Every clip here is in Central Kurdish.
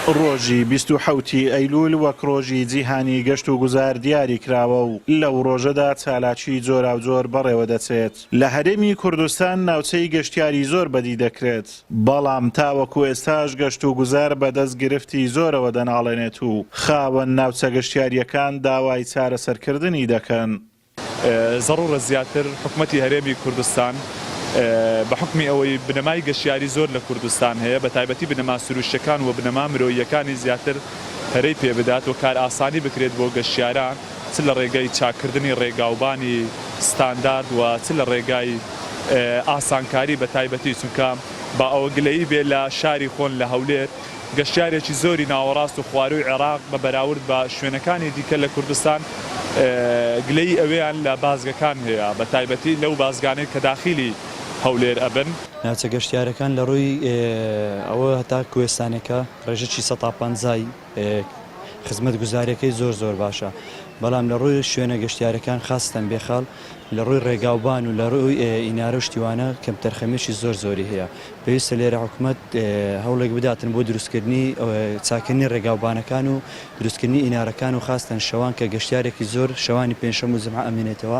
ڕۆژی 27 ئەیلول وەک ڕۆژی جیهانی گەشت و گوزار دیاری کراوە و لەو ڕۆژەدا چالاکی جۆراوجۆر بەڕێوە دەچێت. لە هەرێمی کوردستان ناوچەی گەشتیاری زۆر بەدی دەکرێت، بەڵام تاوەکو ئێستاش گەشت و گوزار بەدەست گرفتی زۆرەوە دەناڵێنێت و خاوەن ناوچە گەشتیاریەکان داوای چارەسەرکردنی دەکەن. ضرورە زیاتر حکومەتی هەرێمی کوردستان بە حکمی ئەوەی بنەمای گەشتیاری زۆر لە کوردستان هەیە، بە تایبەتی بنەما سروشتەکان و بنەما مرۆییەکانی زیاتر هەرەی پێ بدات و کار ئاسانی بکرێت بۆ گەشتیاران، چ لە ڕێگەی چاکردنی ڕێگاوبانی ستاندارد و چ لە ڕێگای ئاسانکاری بە تایبەتی چونکە با ئەوە گلەیی بێ لە شاری خۆن لە هەولێر گەشتیارێکی زۆری ناوەڕاست و خواروی عێراق بە بەراورد بە شوێنەکانی دیکە لە کوردستان گلەی ئەوەیان لە بازگەکان هەیە، بە تایبەتی لەو بازگانەی کە داخلی هەولێر ئەبن. ناوچە گەشتیارەکان لە ڕووی ئەوە هەتا کوێستانەکە ڕێژەی 150 خزمەت گوزاریەکەی زۆر باشە، بەڵام لە ڕووی شوێنە گەشتیارەکان خاستن بێخاڵ لە ڕووی ڕێگاوبان و لە ڕووی ئینارە و شتیوانە کەم تەرخەمێکی زۆری هەیە. پێویستە لێرە حکوومەت هەوڵێک بداتن بۆ دروستکردنی چاکردنی ڕێگاوبانەکان و دروستکردنی ئینارەکان و خاستن شەوان کە گەشتیارێکی زۆر شەوانی پێنجشەم و جمعە ئەمێنێتەوە.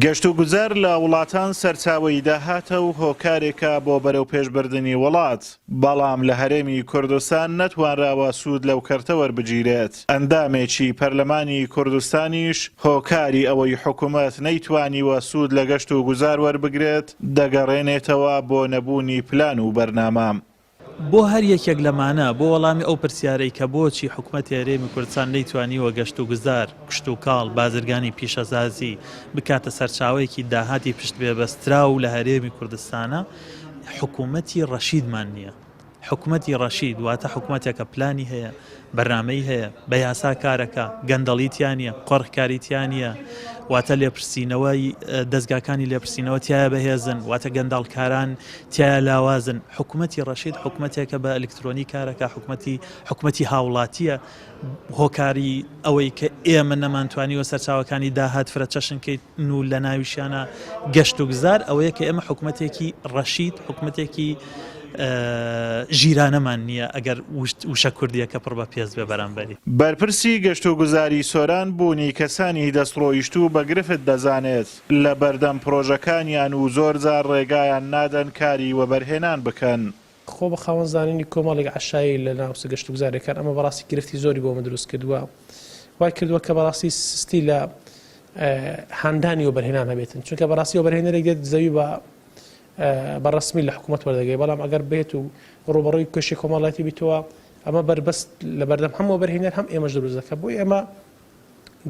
گەشت و گوزار لە وڵاتان سەرچاوەی داهاتە و هۆکارێکە بۆ بەرەو پێشبردننی وڵات، بەڵام لە هەرێمی کوردستان نەتوانراوە سوود لەو کەرتە وەربگیرێت. ئەندامێکی پەرلەمانی کوردستانیش هۆکاری ئەوەی حکوومەت نەیتوانیوە سوود لە گەشت و گوزار وەربگرێت دەگەڕێنێتەوە بۆ نەبوونی پلان و بەرنامە. بۆ هەر یەکێک لەمانە بۆ وەڵامی ئەو پرسیارەی کە بۆچی حکوومەتی هەرێمی کوردستان نەیتوانیوە گەشت و گوزار، کشت و کاڵ، بازرگانی پیشەسازی بکاتە سەرچاوەیەکی داهاتی پشت بێبەسترا و لە هەرێمی کوردستانە، حکوومەتی ڕەشیدمان نییە. حکوومەتی ڕەشید واتە حکوومەتێکە پلانی هەیە، بەرنامەی هەیە، بە یاسا کارەکە، گەندەڵیتیانە، قۆڕکاریتیانە، واتە لێپرسینەوەی دەستگاکانی لێپرسینەوە تایە بەهێزن، واتە گەندەڵکاران تایە لاوازن. حکوومەتی ڕەشید حکوومەتێکە بە ئەلکترۆنی کارەکە، حکوومەتی هاوڵاتیە. هۆکاری ئەوەی کە ئێمە نەمانتوانیوە سەرچاوەکانی داهات فرە چەشنکەین و لە ناویشیانە گەشت و گوزار ئەوەیە کە ئێمە حکوومەتێکی ڕەشید، حکوومەتێکی ژیرانەمان نییە ئەگەر وشە کوردیەکە پڕ بە پێز بێ بەرامبەری. بەرپرسی گەشت و گوزاری سۆران بوونی کەسانی دەستڕۆیشت و بەگرفت دەزانێت لە بەردەم پرۆژەکانیان و زۆر جار ڕێگایان نادەن کاری وەبەرهێنان بکەن. خۆ بە خاوەنزانینی کۆمەڵێک عەشایی لە ناوچە گەشت و گوزاریەکان ئەمە بەڕاستی گرفتی زۆری بۆمە دروست کردووە، وای کردووە کە بەڕاستی سستی لە هاندانی وەبەرهێنان هەبێتن، چونکە بەڕاستی وەبەرهێنەرێک دێت زەوی بەڕسمی لە حکوومەت وەردەگەی، بەڵام ئەگەر بێت و ڕۆبەڕۆی کۆشی کۆمەڵایەتی بیتەوە ئەمە بەربەست لە بەردەم هەموو وەبەرهێنەر هەم ئێمەش دروست دەکات. بۆی ئێمە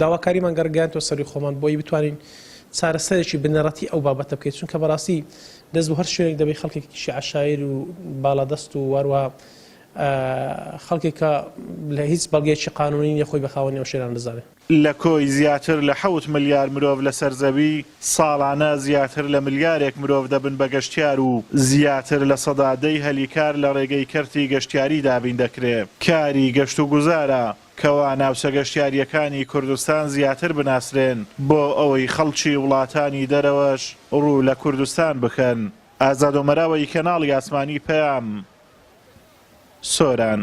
داواکاریمان گەڕگەیاندەوە سەری خۆمان بۆی بتوانین چارەسەرێکی بنەڕەتی ئەو بابەتە بکەیت، چونکە بەڕاستی دەست بۆ هەر شوێنێک دەبێت خەڵکێکی عەشایر و باڵادەست و وەروە خەڵکێک کە لە هیچ بەڵگەیەکی قانونی نیە خۆی بە خاوەنی ئەو شوێنان دەزانێت. لە کۆی زیاتر لە 7 ملیار مرۆڤ لە سەرزەوی ساڵانە زیاتر لە ملیارێک مرۆڤ دەبن بە گەشتیار و زیاتر لە سەدادەی هەلیکار لە ڕێگەی کەرتی گەشتیاری دابین دەکرێت. کاری گەشت و گوزارە کەوا ناوچە گەشتیاریەکانی کوردستان زیاتر بناسرێن بۆ ئەوەی خەڵکی وڵاتانی دەرەوەش ڕوو لە کوردستان بکەن. ئازاد و مەراوەی کەناڵی ئاسمانی پەیام، سۆران.